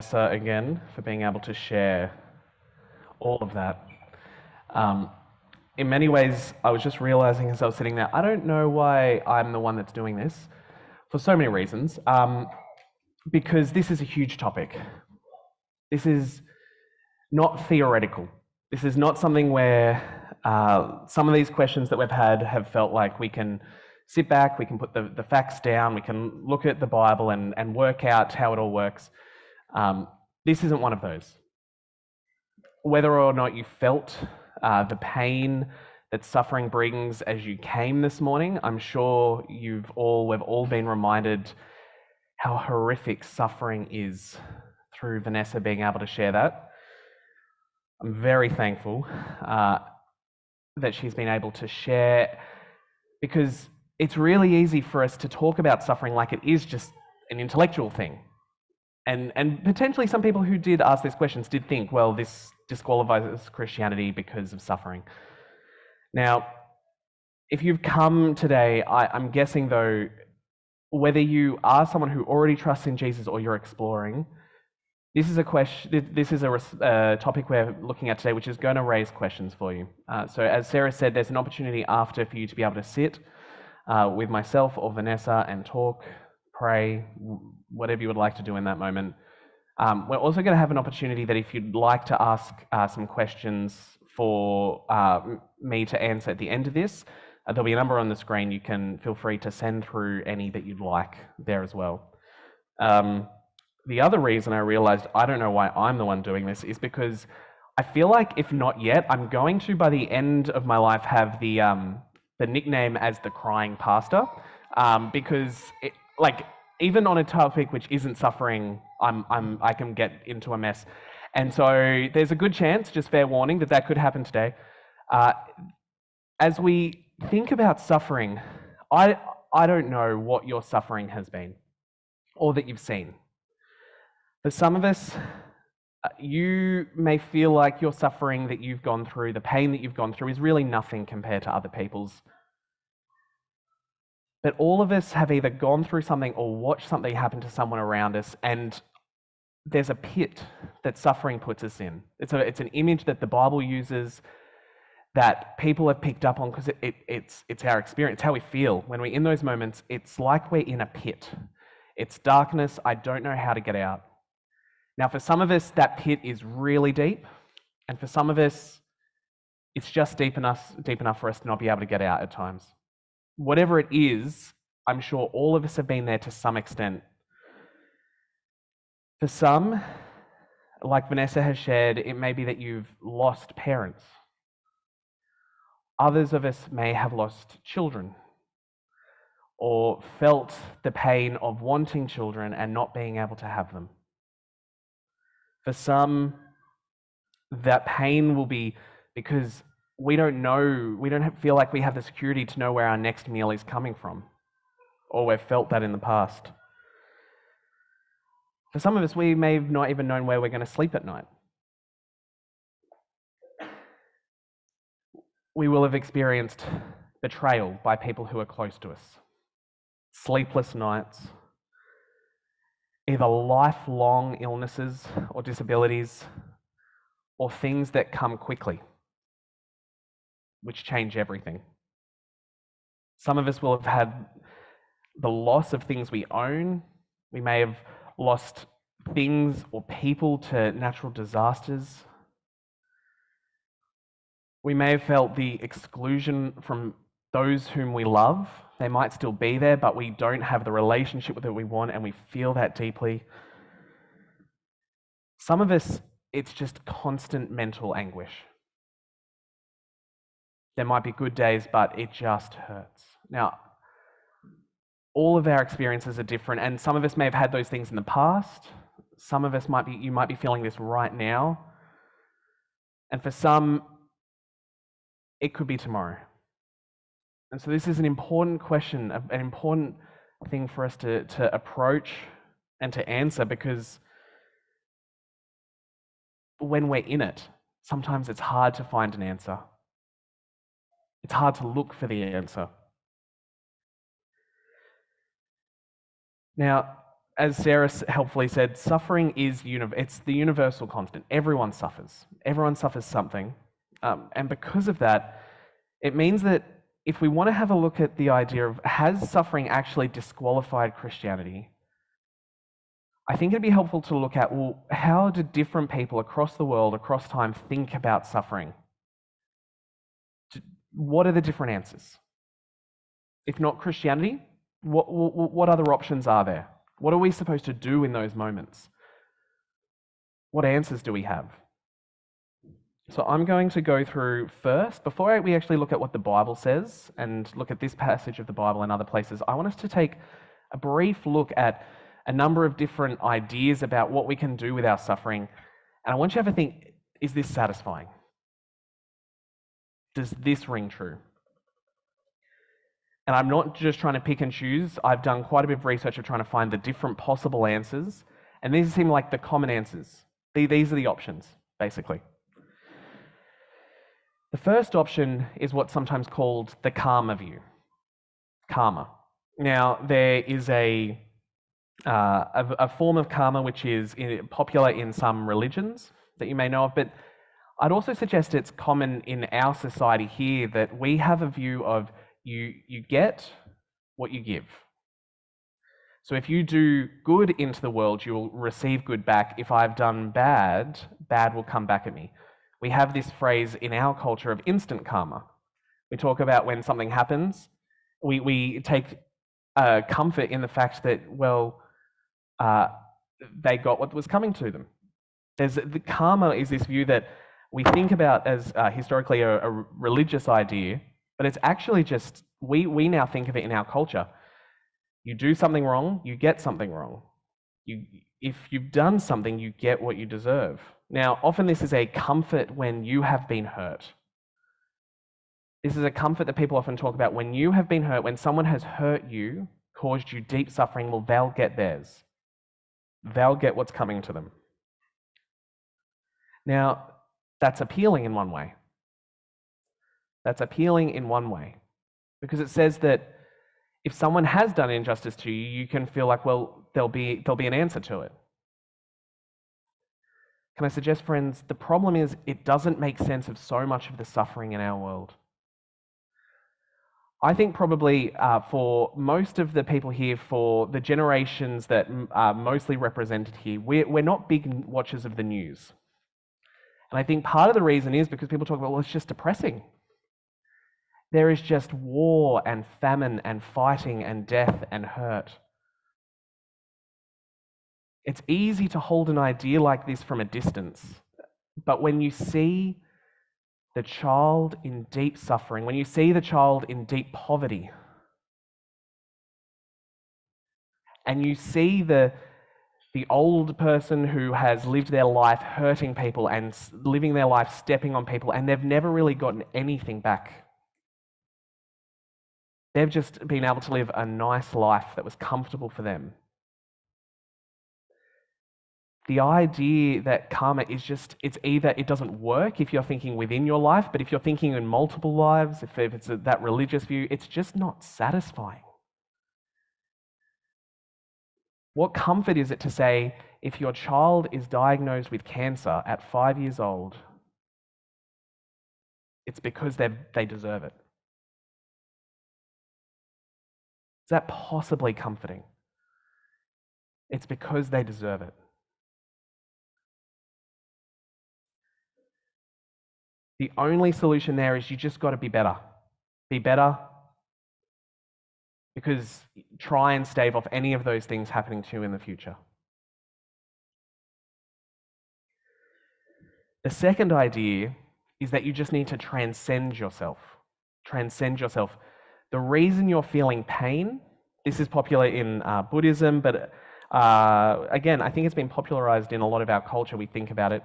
Vanessa again for being able to share all of that. Um, in many ways, I was just realizing as I was sitting there, I don't know why I'm the one that's doing this for so many reasons. Because this is a huge topic. This is not theoretical. This is not something where some of these questions that we've had have felt like we can sit back, we can put the facts down, we can look at the Bible and work out how it all works. This isn't one of those. Whether or not you felt the pain that suffering brings as you came this morning, I'm sure we've all been reminded how horrific suffering is through Vanessa being able to share that. I'm very thankful that she's been able to share, because it's really easy for us to talk about suffering like it is just an intellectual thing. And potentially some people who did ask these questions did think, well, this disqualifies Christianity because of suffering. Now, if you've come today, I'm guessing though, whether you are someone who already trusts in Jesus or you're exploring, this is a topic we're looking at today, which is going to raise questions for you. So as Sarah said, there's an opportunity after for you to be able to sit with myself or Vanessa and talk, pray, whatever you would like to do in that moment. We're also going to have an opportunity that if you'd like to ask some questions for me to answer at the end of this, there'll be a number on the screen. You can feel free to send through any that you'd like there as well. The other reason I realized I don't know why I'm the one doing this is because I feel like, if not yet, I'm going to, by the end of my life, have the nickname as the crying pastor, because even on a topic which isn't suffering, I can get into a mess. And so there's a good chance, just fair warning, that could happen today. As we think about suffering, I don't know what your suffering has been or that you've seen. For some of us, you may feel like your suffering that you've gone through, the pain that you've gone through, is really nothing compared to other people's. But all of us have either gone through something or watched something happen to someone around us, and there's a pit that suffering puts us in. It's an image that the Bible uses that people have picked up on because it's our experience, it's how we feel. When we're in those moments, it's like we're in a pit. It's darkness, I don't know how to get out. Now, for some of us, that pit is really deep, and for some of us, it's just deep enough for us to not be able to get out at times. Whatever it is, I'm sure all of us have been there to some extent. For some, like Vanessa has shared, it may be that you've lost parents. Others of us may have lost children or felt the pain of wanting children and not being able to have them. For some, that pain will be because we don't feel like we have the security to know where our next meal is coming from, or we've felt that in the past. For some of us, we may have not even known where we're going to sleep at night. We will have experienced betrayal by people who are close to us, sleepless nights, either lifelong illnesses or disabilities, or things that come quickly, which change everything. Some of us will have had the loss of things we own. We may have lost things or people to natural disasters. We may have felt the exclusion from those whom we love. They might still be there, but we don't have the relationship that we want, and we feel that deeply. Some of us, it's just constant mental anguish. There might be good days, but it just hurts. Now, all of our experiences are different, and some of us may have had those things in the past. Some of us you might be feeling this right now. And for some, it could be tomorrow. And so this is an important question, an important thing for us to approach and to answer, because when we're in it, sometimes it's hard to find an answer. It's hard to look for the answer. Now, as Sarah helpfully said, suffering is it's the universal constant. Everyone suffers. Everyone suffers something. And because of that, it means that if we want to have a look at the idea of has suffering actually disqualified Christianity, I think it'd be helpful to look at, well, how do different people across the world, across time, think about suffering? What are the different answers? If not Christianity, what other options are there? What are we supposed to do in those moments? What answers do we have? So I'm going to go through first, before we actually look at what the Bible says and look at this passage of the Bible and other places, I want us to take a brief look at a number of different ideas about what we can do with our suffering. And I want you to have a think, is this satisfying? Does this ring true? And I'm not just trying to pick and choose. I've done quite a bit of research of trying to find the different possible answers. And these seem like the common answers. These are the options, basically. The first option is what's sometimes called the karma view. Karma. Now, there is a form of karma which is popular in some religions that you may know of, but I'd also suggest it's common in our society here that we have a view of you get what you give. So if you do good into the world, you'll receive good back. If I've done bad, bad will come back at me. We have this phrase in our culture of instant karma. We talk about when something happens, we take comfort in the fact that, well, they got what was coming to them. The karma is this view that we think about as historically a religious idea, but it's actually just, we now think of it in our culture. You do something wrong, you get something wrong. If you've done something, you get what you deserve. Now, often this is a comfort when you have been hurt. This is a comfort that people often talk about. When you have been hurt, when someone has hurt you, caused you deep suffering, well, they'll get theirs. They'll get what's coming to them. Now, that's appealing in one way. That's appealing in one way. Because it says that if someone has done injustice to you, you can feel like, well, there'll be an answer to it. Can I suggest, friends, the problem is it doesn't make sense of so much of the suffering in our world. I think probably for most of the people here, for the generations that are mostly represented here, we're not big watchers of the news. And I think part of the reason is because people talk about, well, it's just depressing. There is just war and famine and fighting and death and hurt. It's easy to hold an idea like this from a distance, but when you see the child in deep suffering, when you see the child in deep poverty, and you see the old person who has lived their life hurting people and living their life stepping on people, and they've never really gotten anything back. They've just been able to live a nice life that was comfortable for them. The idea that karma is just, it's either it doesn't work if you're thinking within your life, but if you're thinking in multiple lives, if it's that religious view, it's just not satisfying. What comfort is it to say, if your child is diagnosed with cancer at 5 years old, it's because they deserve it? Is that possibly comforting? It's because they deserve it. The only solution there is you just got to be better. Be better, because try and stave off any of those things happening to you in the future. The second idea is that you just need to transcend yourself. Transcend yourself. The reason you're feeling pain, this is popular in Buddhism, but again, I think it's been popularized in a lot of our culture. We think about it.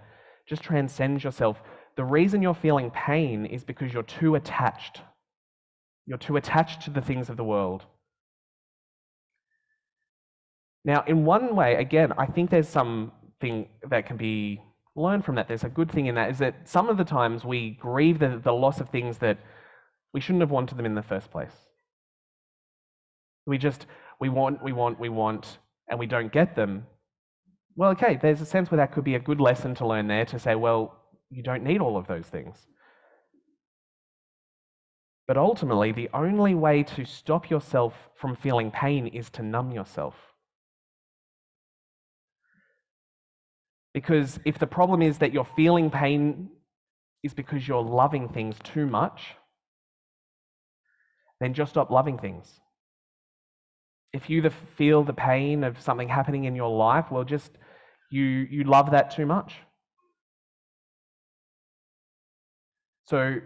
Just transcend yourself. The reason you're feeling pain is because you're too attached. You're too attached to the things of the world. Now, in one way, again, I think there's something that can be learned from that. There's a good thing in that, is that some of the times we grieve the loss of things that we shouldn't have wanted them in the first place. We want, and we don't get them, well, okay, there's a sense where that could be a good lesson to learn there to say, well, you don't need all of those things. But ultimately, the only way to stop yourself from feeling pain is to numb yourself. Because if the problem is that you're feeling pain is because you're loving things too much, then just stop loving things. If you feel the pain of something happening in your life, well, just you love that too much. So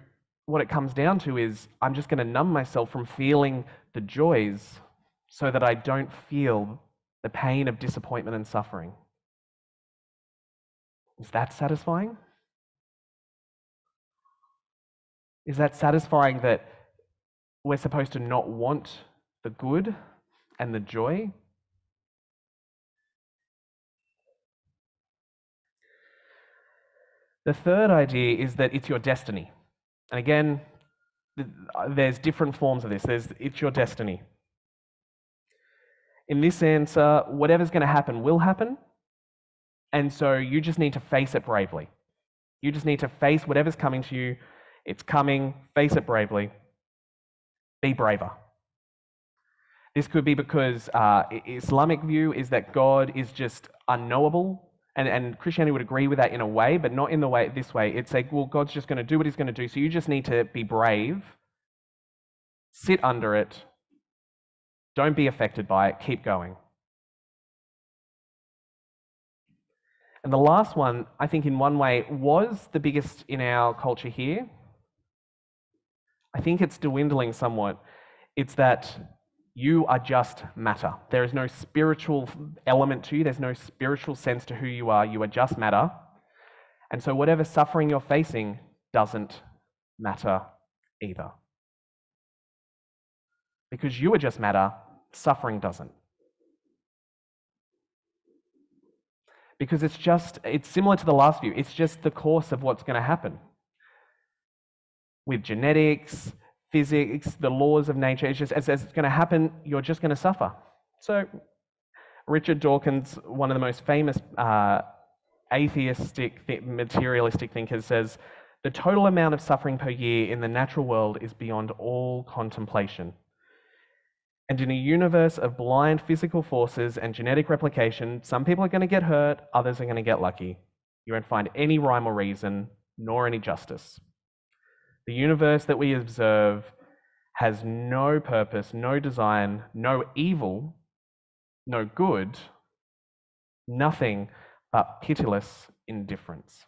what it comes down to is I'm just going to numb myself from feeling the joys so that I don't feel the pain of disappointment and suffering. Is that satisfying? Is that satisfying that we're supposed to not want the good and the joy? The third idea is that it's your destiny. And again, there's different forms of this. It's your destiny. In this answer, whatever's going to happen will happen. And so you just need to face it bravely. You just need to face whatever's coming to you. It's coming, face it bravely. Be braver. This could be because Islamic view is that God is just unknowable. And Christianity would agree with that in a way, but not in the way this way. It's like, well, God's just going to do what he's going to do. So you just need to be brave, sit under it, don't be affected by it, keep going. And the last one, I think in one way, was the biggest in our culture here. I think it's dwindling somewhat. It's that you are just matter. There is no spiritual element to you. There's no spiritual sense to who you are. You are just matter. And so whatever suffering you're facing doesn't matter either. Because you are just matter, suffering doesn't. Because it's similar to the last view. It's just the course of what's going to happen. With genetics, physics, the laws of nature, it's just as it's going to happen, you're just going to suffer. So Richard Dawkins, one of the most famous atheistic, materialistic thinkers, says, the total amount of suffering per year in the natural world is beyond all contemplation. And in a universe of blind physical forces and genetic replication, some people are going to get hurt, others are going to get lucky. You won't find any rhyme or reason, nor any justice. The universe that we observe has no purpose, no design, no evil, no good, nothing but pitiless indifference.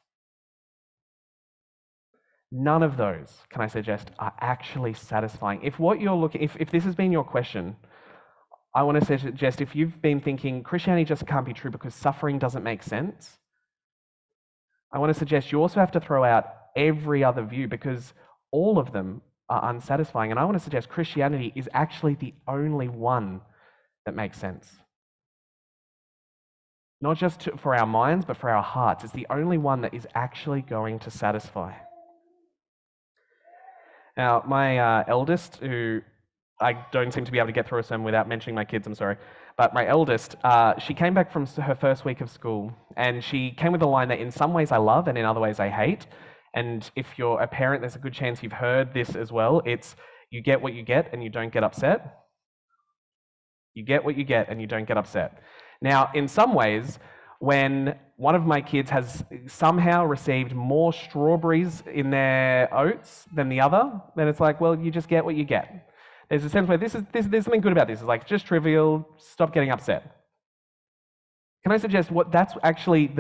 None of those, can I suggest, are actually satisfying. If this has been your question, I want to suggest if you've been thinking Christianity just can't be true because suffering doesn't make sense, I want to suggest you also have to throw out every other view because all of them are unsatisfying. And I want to suggest Christianity is actually the only one that makes sense. Not just for our minds, but for our hearts. It's the only one that is actually going to satisfy. Now, my eldest, who I don't seem to be able to get through a sermon without mentioning my kids, I'm sorry, but my eldest, she came back from her first week of school, and she came with a line that in some ways I love and in other ways I hate. And if you're a parent, there's a good chance you've heard this as well. It's, you get what you get and you don't get upset. You get what you get and you don't get upset. Now, in some ways, when one of my kids has somehow received more strawberries in their oats than the other, then it's like, well, you just get what you get. There's a sense where there's something good about this. It's like, just trivial, stop getting upset. Can I suggest that's actually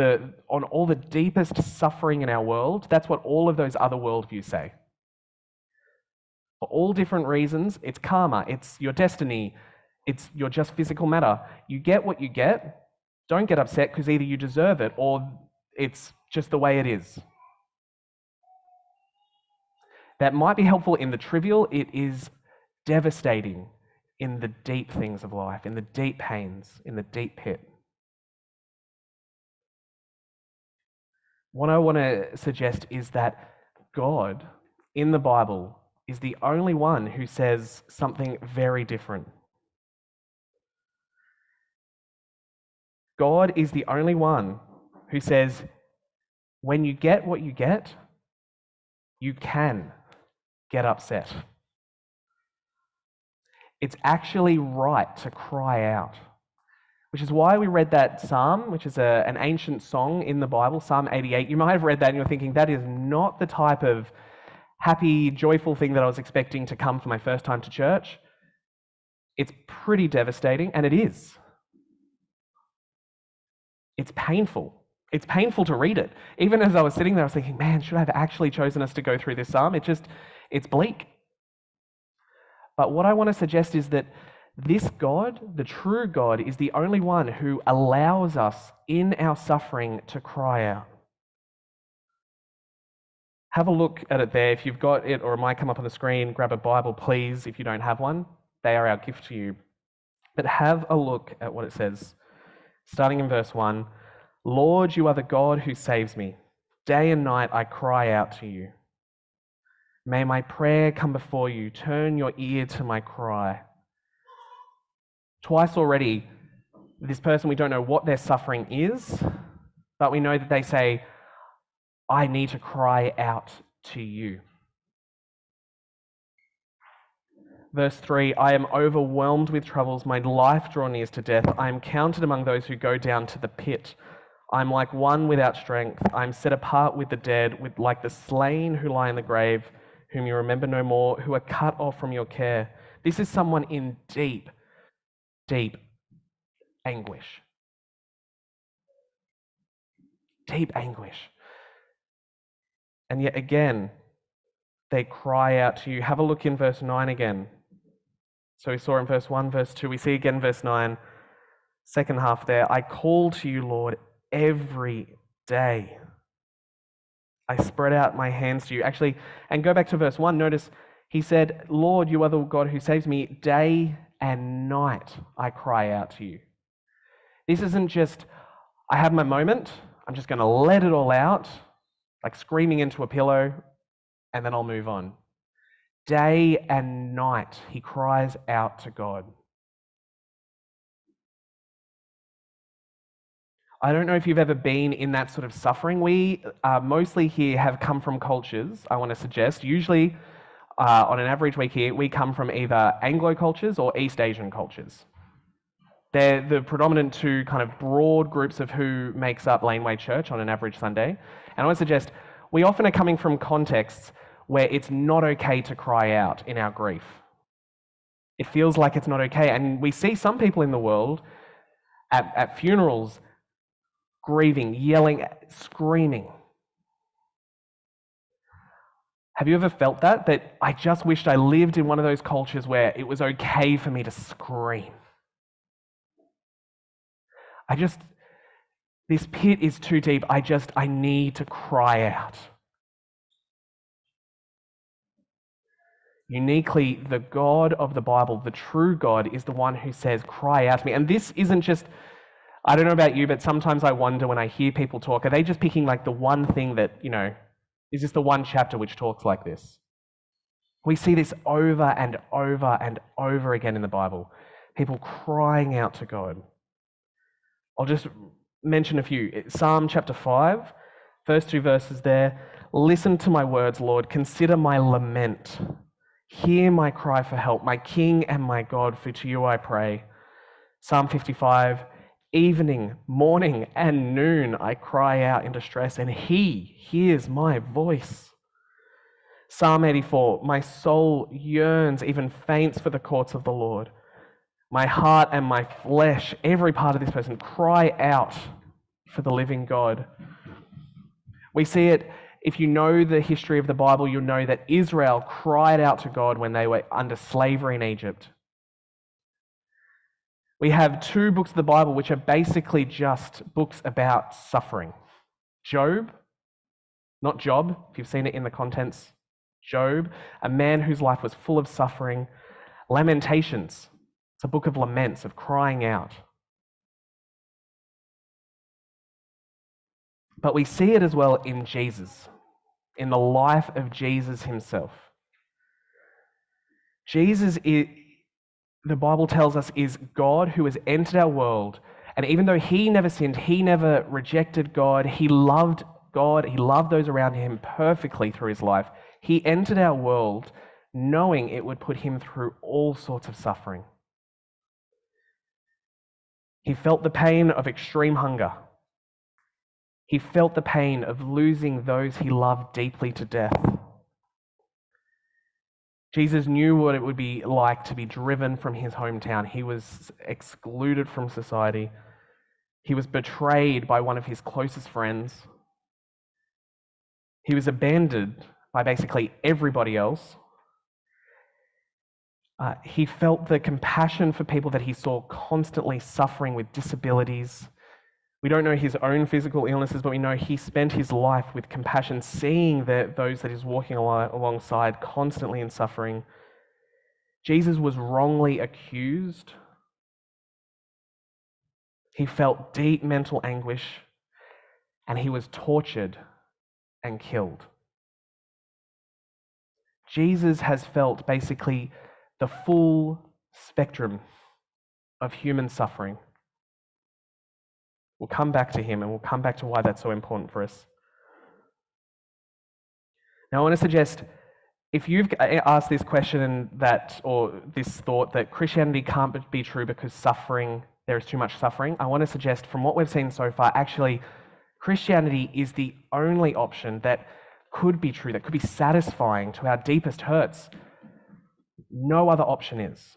on all the deepest suffering in our world, that's what all of those other worldviews say. For all different reasons, it's karma, it's your destiny, it's your just physical matter. You get what you get. Don't get upset because either you deserve it or it's just the way it is. That might be helpful in the trivial. It is devastating in the deep things of life, in the deep pains, in the deep pit. What I want to suggest is that God in the Bible is the only one who says something very different. God is the only one who says, when you get what you get, you can get upset. It's actually right to cry out, which is why we read that psalm, which is an ancient song in the Bible, Psalm 88. You might have read that and you're thinking, that is not the type of happy, joyful thing that I was expecting to come for my first time to church. It's pretty devastating, and it is. It's painful. It's painful to read it. Even as I was sitting there, I was thinking, man, should I have actually chosen us to go through this psalm? It's bleak. But what I want to suggest is that this God, the true God, is the only one who allows us in our suffering to cry out. Have a look at it there. If you've got it, or it might come up on the screen, grab a Bible, please, if you don't have one. They are our gift to you. But have a look at what it says. Starting in verse 1, Lord, you are the God who saves me. Day and night I cry out to you. May my prayer come before you. Turn your ear to my cry. Twice already, this person, we don't know what their suffering is, but we know that they say, I need to cry out to you. Verse 3, I am overwhelmed with troubles. My life draws near to death. I am counted among those who go down to the pit. I am like one without strength. I am set apart with the dead, like the slain who lie in the grave, whom you remember no more, who are cut off from your care. This is someone in deep, deep anguish. Deep anguish. And yet again, they cry out to you. Have a look in verse 9 again. So we saw in verse 1, verse 2. We see again verse 9, second half there. I call to you, Lord, every day. I spread out my hands to you. Actually, and go back to verse 1. Notice he said, Lord, you are the God who saves me. Day and night I cry out to you. This isn't just, I have my moment, I'm just going to let it all out, like screaming into a pillow, and then I'll move on. Day and night, he cries out to God. I don't know if you've ever been in that sort of suffering. We mostly here have come from cultures, I want to suggest. Usually, on an average week here, we come from either Anglo cultures or East Asian cultures. They're the predominant two kind of broad groups of who makes up Laneway Church on an average Sunday. And I want to suggest we often are coming from contexts where it's not okay to cry out in our grief. It feels like it's not okay. And we see some people in the world at funerals grieving, yelling, screaming. Have you ever felt that? That I just wished I lived in one of those cultures where it was okay for me to scream. This pit is too deep. I need to cry out. Uniquely, the God of the Bible, the true God, is the one who says, cry out to me. And this isn't just, I don't know about you, but sometimes I wonder when I hear people talk, are they just picking like the one thing that, is this the one chapter which talks like this? We see this over and over and over again in the Bible. People crying out to God. I'll just mention a few. Psalm chapter 5, first 2 verses there. Listen to my words, Lord. Consider my lament. Hear my cry for help, my King and my God, for to you I pray. Psalm 55, evening, morning, and noon I cry out in distress, and he hears my voice. Psalm 84, my soul yearns, even faints for the courts of the Lord. My heart and my flesh, every part of this person, cry out for the living God. We see it, if you know the history of the Bible, you'll know that Israel cried out to God when they were under slavery in Egypt. We have 2 books of the Bible which are basically just books about suffering. Job, not Job, if you've seen it in the contents. Job, a man whose life was full of suffering. Lamentations, it's a book of laments, of crying out. But we see it as well in Jesus, in the life of Jesus himself. Jesus, the Bible tells us, is God who has entered our world And even though he never sinned, he never rejected God, he loved those around him perfectly through his life. He entered our world knowing it would put him through all sorts of suffering. He felt the pain of extreme hunger. He felt the pain of losing those he loved deeply to death. Jesus knew what it would be like to be driven from his hometown. He was excluded from society. He was betrayed by one of his closest friends. He was abandoned by basically everybody else. He felt the compassion for people that he saw constantly suffering with disabilities. We don't know his own physical illnesses, but we know he spent his life with compassion, seeing those that he's walking alongside constantly in suffering. Jesus was wrongly accused. He felt deep mental anguish, and he was tortured and killed. Jesus has felt basically the full spectrum of human suffering. We'll come back to him, and we'll come back to why that's so important for us. Now, I want to suggest, if you've asked this question or this thought that Christianity can't be true because there is too much suffering, I want to suggest from what we've seen so far, actually, Christianity is the only option that could be true, that could be satisfying to our deepest hurts. No other option is. It's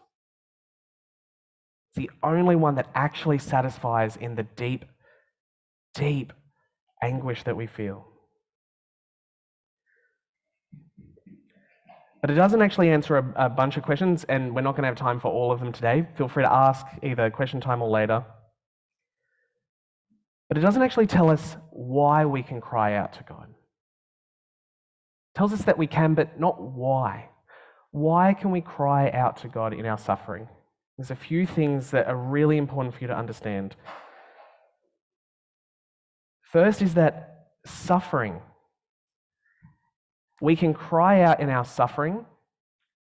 the only one that actually satisfies in the deep, deep anguish that we feel. But it doesn't actually answer a bunch of questions, and we're not going to have time for all of them today. Feel free to ask either question time or later. But it doesn't actually tell us why we can cry out to God. It tells us that we can, but not why. Why can we cry out to God in our suffering? There's a few things that are really important for you to understand. First is that suffering. We can cry out in our suffering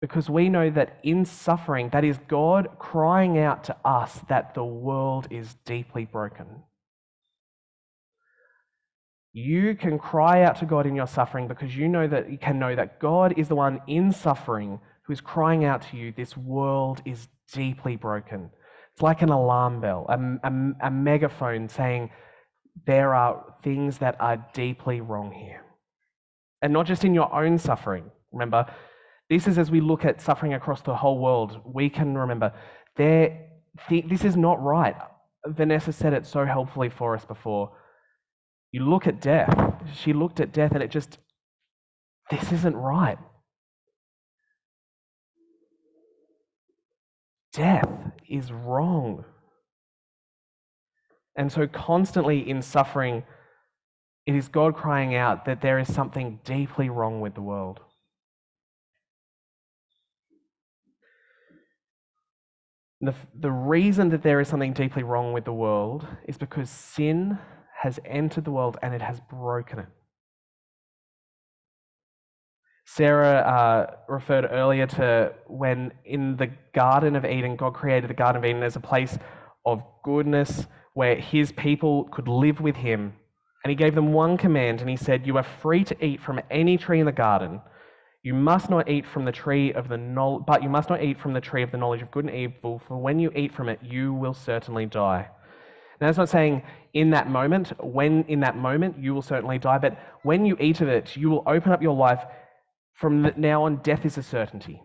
because we know that in suffering, that is God crying out to us that the world is deeply broken. You can cry out to God in your suffering because you know that God is the one in suffering who is crying out to you, this world is deeply broken. It's like an alarm bell, a megaphone saying there are things that are deeply wrong here. And not just in your own suffering. Remember, this is as we look at suffering across the whole world, we can remember this is not right. Vanessa said it so helpfully for us before. You look at death. She looked at death and this isn't right. Death is wrong. And so constantly in suffering, it is God crying out that there is something deeply wrong with the world. The reason that there is something deeply wrong with the world is because sin has entered the world and it has broken it. Sarah referred earlier to when in the Garden of Eden, God created the Garden of Eden as a place of goodness where his people could live with him. And he gave them one command, and he said, "You are free to eat from any tree in the garden. You must not eat from the tree of but you must not eat from the tree of the knowledge of good and evil, for when you eat from it, you will certainly die." Now, that's not saying in that moment you will certainly die, but when you eat of it, you will open up your life. From now on, death is a certainty.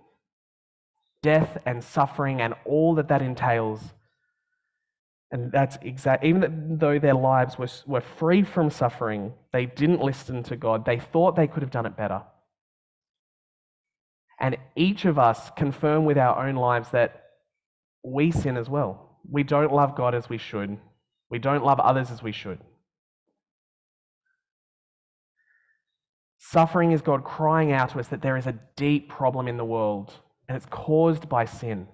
Death and suffering and all that entails. And that's even though their lives were free from suffering, they didn't listen to God. They thought they could have done it better. And each of us confirm with our own lives that we sin as well. We don't love God as we should. We don't love others as we should. Suffering is God crying out to us that there is a deep problem in the world, and it's caused by sin.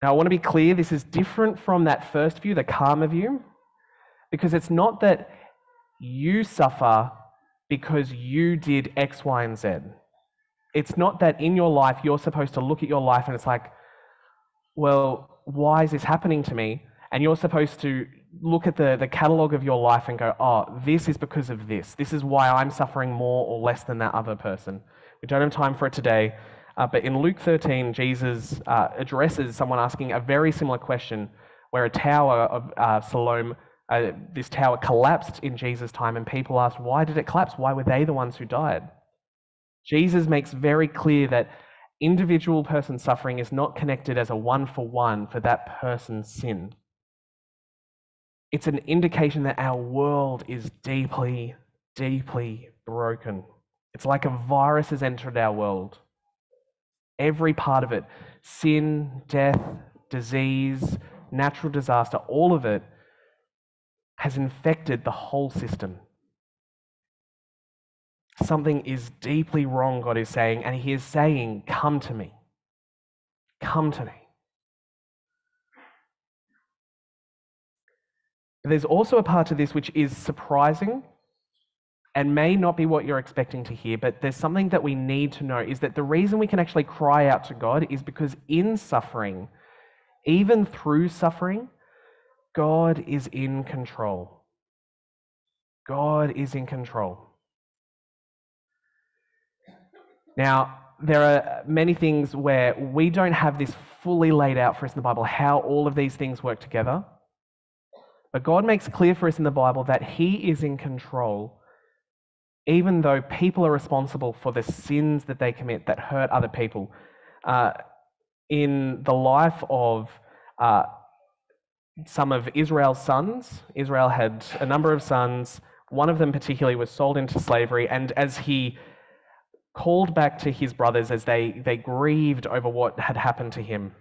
Now, I want to be clear, this is different from that first view, the karma view, because it's not that you suffer because you did X, Y, and Z. It's not that in your life you're supposed to look at your life and it's like, well, why is this happening to me? And you're supposed to look at the catalogue of your life and go, oh, this is because of this. This is why I'm suffering more or less than that other person. We don't have time for it today, but in Luke 13, Jesus addresses someone asking a very similar question where a tower of Siloam, this tower collapsed in Jesus' time, and people asked, why did it collapse? Why were they the ones who died? Jesus makes very clear that individual person suffering is not connected as a one-for-one for that person's sin. It's an indication that our world is deeply, deeply broken. It's like a virus has entered our world. Every part of it, sin, death, disease, natural disaster, all of it has infected the whole system. Something is deeply wrong, God is saying, and He is saying, come to me. Come to me. But there's also a part to this which is surprising and may not be what you're expecting to hear, but there's something that we need to know, is that the reason we can actually cry out to God is because in suffering, even through suffering, God is in control. God is in control. Now, there are many things where we don't have this fully laid out for us in the Bible, how all of these things work together. But God makes clear for us in the Bible that He is in control, even though people are responsible for the sins that they commit that hurt other people. In the life of some of Israel's sons, Israel had a number of sons. One of them particularly was sold into slavery, and as he called back to his brothers as they grieved over what had happened to him,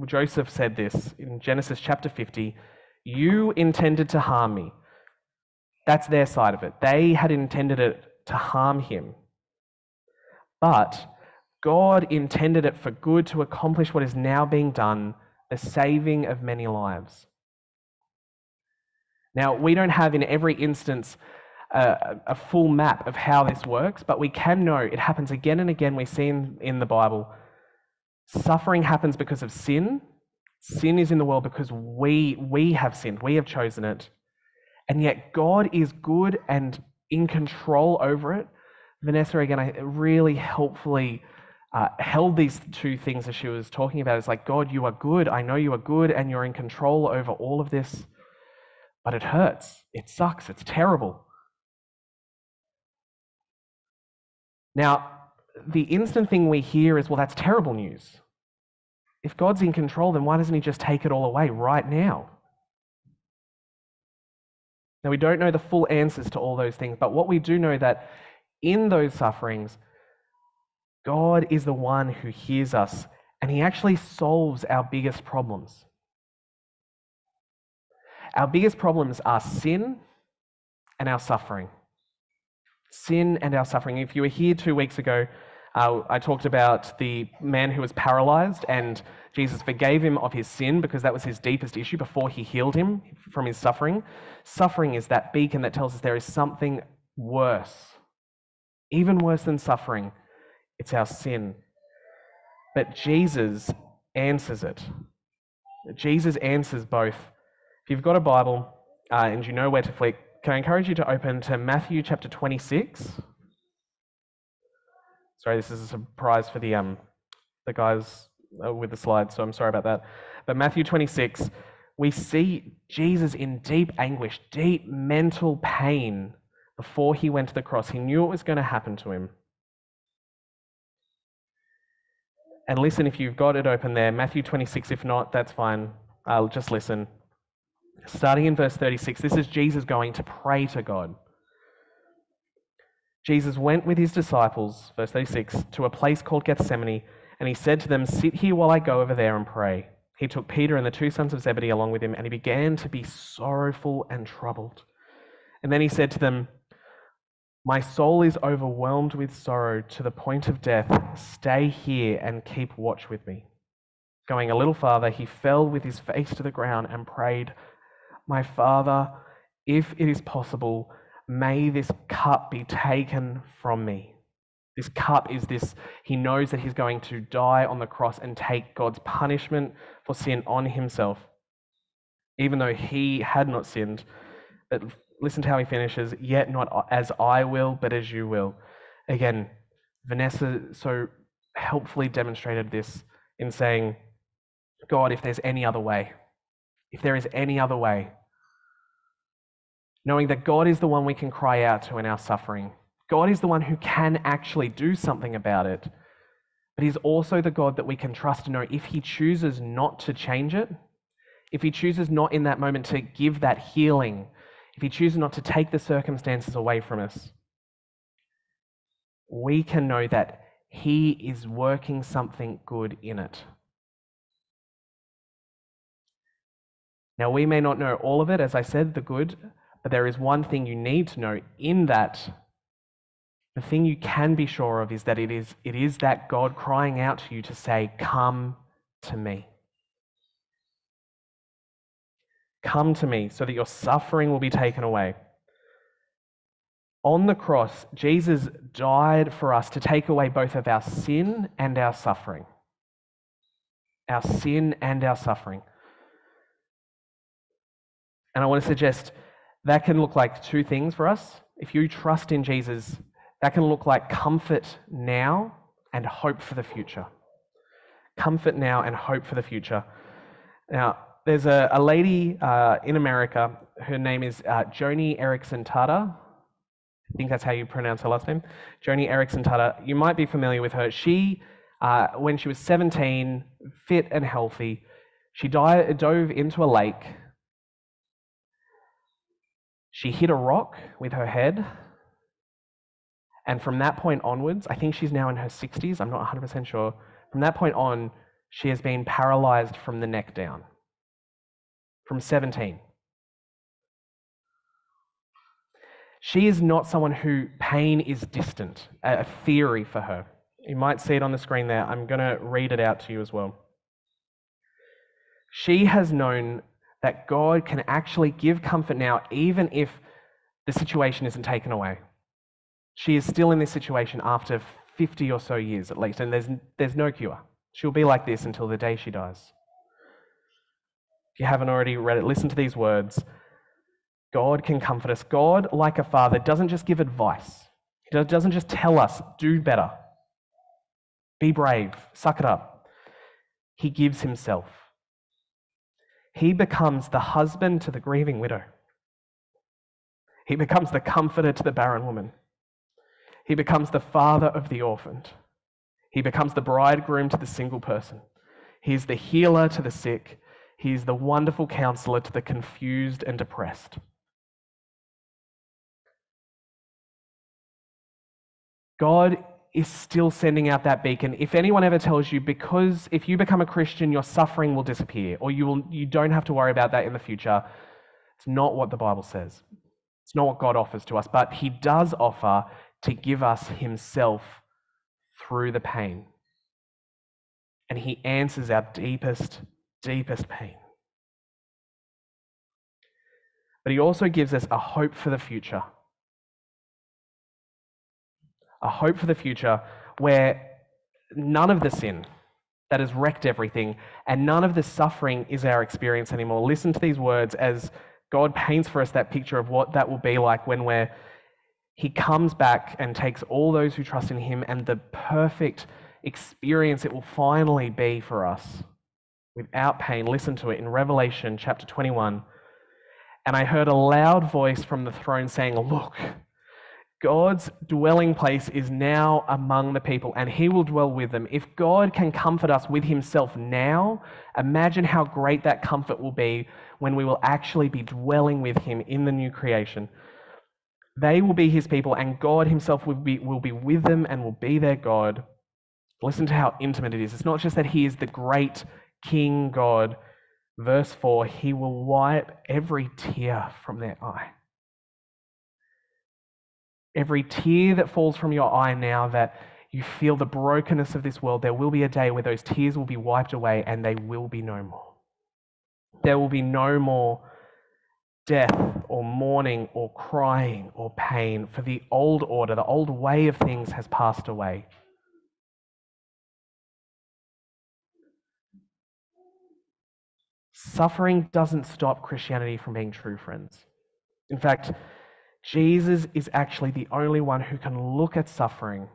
Joseph said this in Genesis chapter 50, "You intended to harm me." That's their side of it. They had intended it to harm him. But God intended it for good to accomplish what is now being done, the saving of many lives. Now, we don't have in every instance a full map of how this works, but we can know it happens again and again. We see in the Bible, suffering happens because of sin. Sin is in the world because we have sinned. We have chosen it. And yet God is good and in control over it. Vanessa, again, I really helpfully held these two things as she was talking about. It's like, God, you are good. I know you are good and you're in control over all of this. But it hurts. It sucks. It's terrible. Now, the instant thing we hear is, well, that's terrible news. If God's in control, then why doesn't He just take it all away right now? Now, we don't know the full answers to all those things, but what we do know that in those sufferings, God is the one who hears us, and He actually solves our biggest problems. Our biggest problems are sin and our suffering. Sin and our suffering. If you were here 2 weeks ago, I talked about the man who was paralyzed, and Jesus forgave him of his sin because that was his deepest issue before He healed him from his suffering. Suffering is that beacon that tells us there is something worse, even worse than suffering. It's our sin. But Jesus answers it. Jesus answers both. If you've got a Bible and you know where to flick, can I encourage you to open to Matthew chapter 26? Sorry, this is a surprise for the guys with the slides, so I'm sorry about that. But Matthew 26, we see Jesus in deep anguish, deep mental pain before He went to the cross. He knew it was going to happen to Him. And listen, if you've got it open there, Matthew 26, if not, that's fine. I'll just listen. Starting in verse 36, this is Jesus going to pray to God. Jesus went with His disciples, verse 36, to a place called Gethsemane, and He said to them, "Sit here while I go over there and pray." He took Peter and the 2 sons of Zebedee along with Him, and He began to be sorrowful and troubled. And then He said to them, "My soul is overwhelmed with sorrow to the point of death. Stay here and keep watch with me." Going a little farther, He fell with His face to the ground and prayed, "My Father, if it is possible, may this cup be taken from me. This cup is this, he knows that he's going to die on the cross and take God's punishment for sin on himself, even though he had not sinned. But listen to how he finishes, yet not as I will, but as you will. Again, Vanessa so helpfully demonstrated this in saying, God, if there's any other way, if there is any other way, knowing that God is the one we can cry out to in our suffering. God is the one who can actually do something about it, but he's also the God that we can trust to know if he chooses not to change it, if he chooses not in that moment to give that healing, if he chooses not to take the circumstances away from us, we can know that he is working something good in it. Now, we may not know all of it, as I said, the good, but there is one thing you need to know in that. The thing you can be sure of is that it is that God crying out to you to say, come to me. Come to me so that your suffering will be taken away. On the cross, Jesus died for us to take away both of our sin and our suffering. Our sin and our suffering. And I want to suggest that can look like two things for us. If you trust in Jesus, that can look like comfort now and hope for the future. Comfort now and hope for the future. Now, there's a lady in America, her name is Joni Eareckson Tada. I think that's how you pronounce her last name. Joni Eareckson Tada. You might be familiar with her. She, when she was 17, fit and healthy, she dove into a lake. She hit a rock with her head. And from that point onwards, I think she's now in her 60s, I'm not 100% sure. From that point on, she has been paralyzed from the neck down. From 17. She is not someone who pain is distant, a theory for her. You might see it on the screen there. I'm going to read it out to you as well. She has known that God can actually give comfort now, even if the situation isn't taken away. She is still in this situation after 50 or so years at least, and there's no cure. She'll be like this until the day she dies. If you haven't already read it, listen to these words. God can comfort us. God, like a father, doesn't just give advice. He doesn't just tell us, do better, be brave, suck it up. He gives himself. He becomes the husband to the grieving widow. He becomes the comforter to the barren woman. He becomes the father of the orphaned. He becomes the bridegroom to the single person. He's the healer to the sick. He's the wonderful counselor to the confused and depressed. God is still sending out that beacon. If anyone ever tells you, because if you become a Christian, your suffering will disappear, or you don't have to worry about that in the future, it's not what the Bible says. It's not what God offers to us, but he does offer to give us himself through the pain. And he answers our deepest, deepest pain. But he also gives us a hope for the future. A hope for the future where none of the sin that has wrecked everything and none of the suffering is our experience anymore. Listen to these words as God paints for us that picture of what that will be like when he comes back and takes all those who trust in him, and the perfect experience it will finally be for us without pain. Listen to it in Revelation chapter 21. And I heard a loud voice from the throne saying, "Look, God's dwelling place is now among the people, and he will dwell with them." If God can comfort us with himself now, imagine how great that comfort will be when we will actually be dwelling with him in the new creation. They will be his people, and God himself will be with them and will be their God. Listen to how intimate it is. It's not just that he is the great King God. Verse 4, he will wipe every tear from their eye. Every tear that falls from your eye now that you feel the brokenness of this world, there will be a day where those tears will be wiped away and they will be no more. There will be no more death or mourning or crying or pain, for the old order, the old way of things has passed away. Suffering doesn't stop Christianity from being true, friends. In fact, Jesus is actually the only one who can look at suffering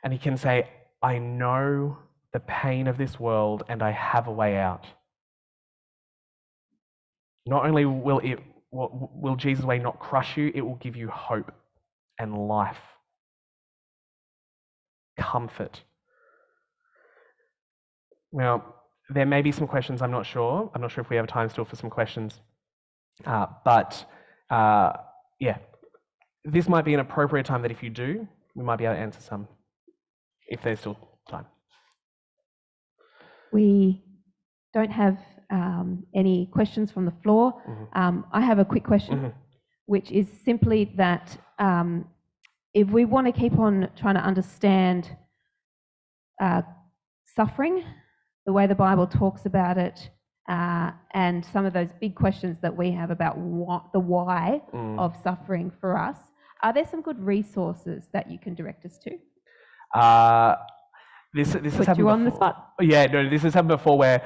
and he can say, I know the pain of this world and I have a way out. Not only will Jesus' way not crush you, it will give you hope and life, comfort. Now, there may be some questions, I'm not sure. I'm not sure if we have time still for some questions. Yeah, this might be an appropriate time that if you do, we might be able to answer some, if there's still time. We don't have any questions from the floor. I have a quick question, which is simply that if we want to keep on trying to understand suffering, the way the Bible talks about it, and some of those big questions that we have about the why of suffering for us, are there some good resources that you can direct us to? This has Put happened you on the before. spot. Yeah, no, this has happened before where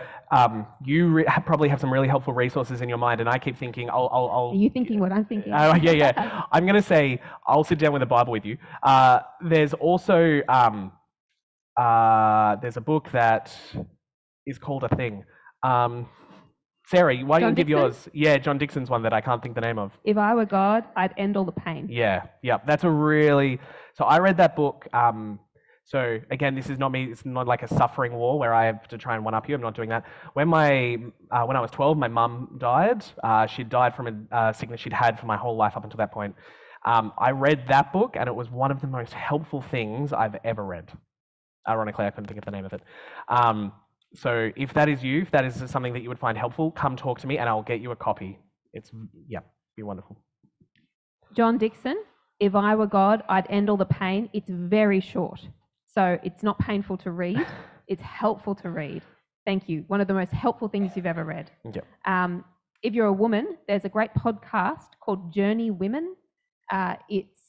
you probably have some really helpful resources in your mind, and I keep thinking, Are you thinking what I'm thinking? Yeah. I'm going to say, I'll sit down with the Bible with you. There's also, there's a book that is called A Thing. Sarah, why don't you give yours? Yeah, John Dixon's one that I can't think the name of. If I were God, I'd end all the pain. Yeah, that's a really... So I read that book. So again, this is not me. It's not like a suffering war where I have to try and one up you. I'm not doing that. When I was 12, my mum died. She died from a sickness she'd had for my whole life up until that point. I read that book, and it was one of the most helpful things I've ever read. Ironically, I couldn't think of the name of it. So if that is you, if that is something that you would find helpful, come talk to me and I'll get you a copy. It's, be wonderful. John Dixon, If I Were God, I'd End All the Pain. It's very short, so it's not painful to read. It's helpful to read. Thank you. One of the most helpful things you've ever read. Yep. If you're a woman, there's a great podcast called Journey Women. It's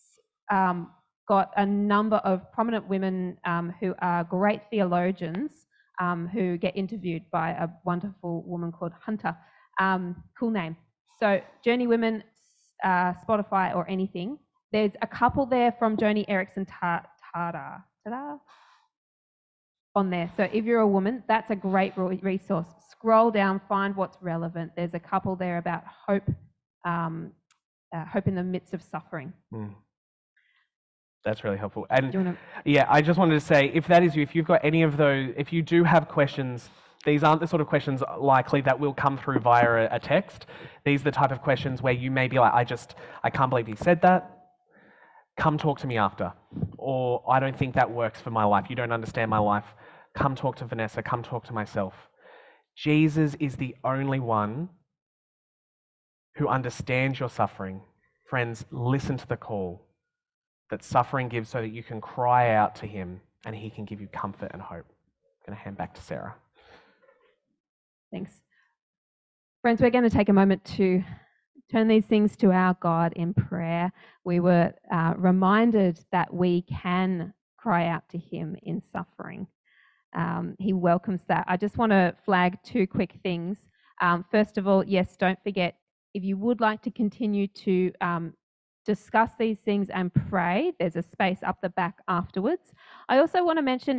got a number of prominent women who are great theologians who get interviewed by a wonderful woman called Hunter. Cool name. So Journey Women, Spotify or anything. There's a couple there from Joni Eareckson Tada on there. So if you're a woman, that's a great resource. Scroll down, find what's relevant. There's a couple there about hope, hope in the midst of suffering. That's really helpful. And yeah, I just wanted to say, if that is you, if you've got any of those, if you do have questions, these aren't the sort of questions likely that will come through via a text. These are the type of questions where you may be like, I can't believe he said that. Come talk to me after. Or I don't think that works for my life. You don't understand my life. Come talk to Vanessa. Come talk to myself. Jesus is the only one who understands your suffering. Friends, listen to the call that suffering gives so that you can cry out to him and he can give you comfort and hope. I'm going to hand back to Sarah. Thanks. Friends, we're going to take a moment to turn these things to our God in prayer. We were reminded that we can cry out to him in suffering. He welcomes that. I just want to flag two quick things. First of all, yes, don't forget, if you would like to continue to discuss these things and pray, there's a space up the back afterwards. I also want to mention,